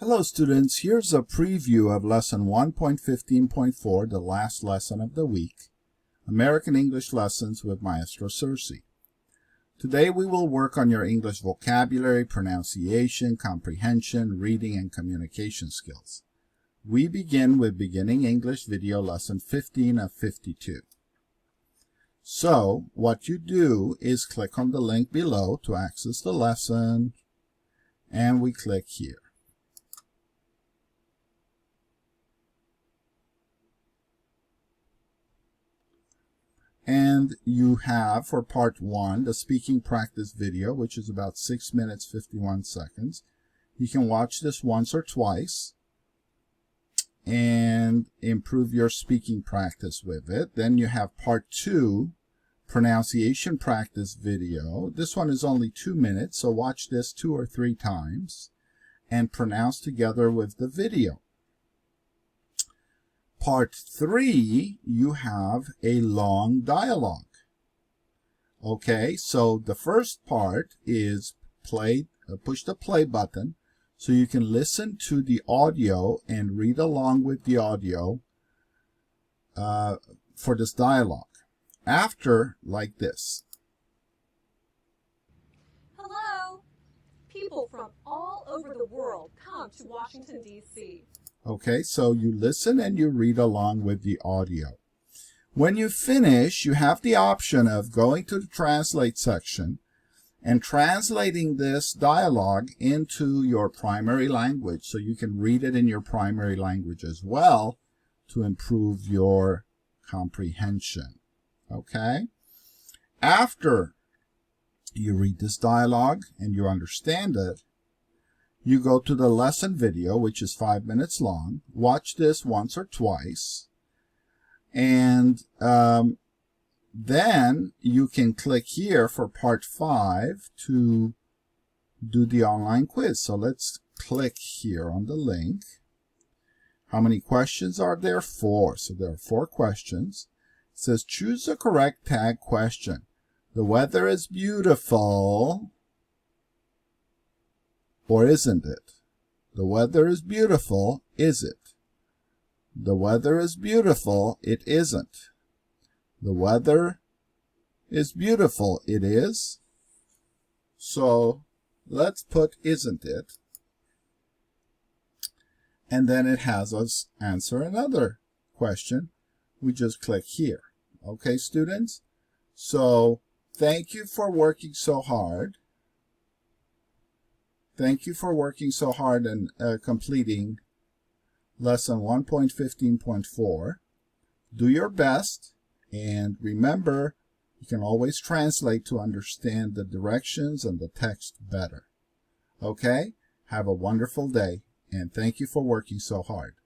Hello students, here's a preview of lesson 1.15.4, the last lesson of the week, American English Lessons with Maestro Sersea. Today we will work on your English vocabulary, pronunciation, comprehension, reading, and communication skills. We begin with Beginning English Video Lesson 15 of 52. So, what you do is click on the link below to access the lesson, and we click here. And you have, for part 1, the speaking practice video, which is about 6 minutes, 51 seconds. You can watch this once or twice and improve your speaking practice with it. Then you have part 2, pronunciation practice video. This one is only 2 minutes, so watch this 2 or 3 times and pronounce together with the video. Part 3, you have a long dialogue. Okay, so the first part is push the play button so you can listen to the audio and read along with the audio for this dialogue. After, like this. Hello. People from all over the world come to Washington, D.C. Okay, so you listen and you read along with the audio. When you finish, you have the option of going to the translate section and translating this dialogue into your primary language so you can read it in your primary language as well to improve your comprehension. Okay? After you read this dialogue and you understand it, you go to the lesson video, which is 5 minutes long. Watch this once or twice. And then you can click here for part 5 to do the online quiz. So let's click here on the link. How many questions are there? 4. So there are 4 questions. It says, choose the correct tag question. The weather is beautiful. Or isn't it? The weather is beautiful, is it? The weather is beautiful, it isn't. The weather is beautiful, it is. So let's put isn't it. And then it has us answer another question. We just click here. Okay, students? So thank you for working so hard. Thank you for working so hard and completing lesson 1.15.4. Do your best, and remember, you can always translate to understand the directions and the text better. Okay? Have a wonderful day, and thank you for working so hard.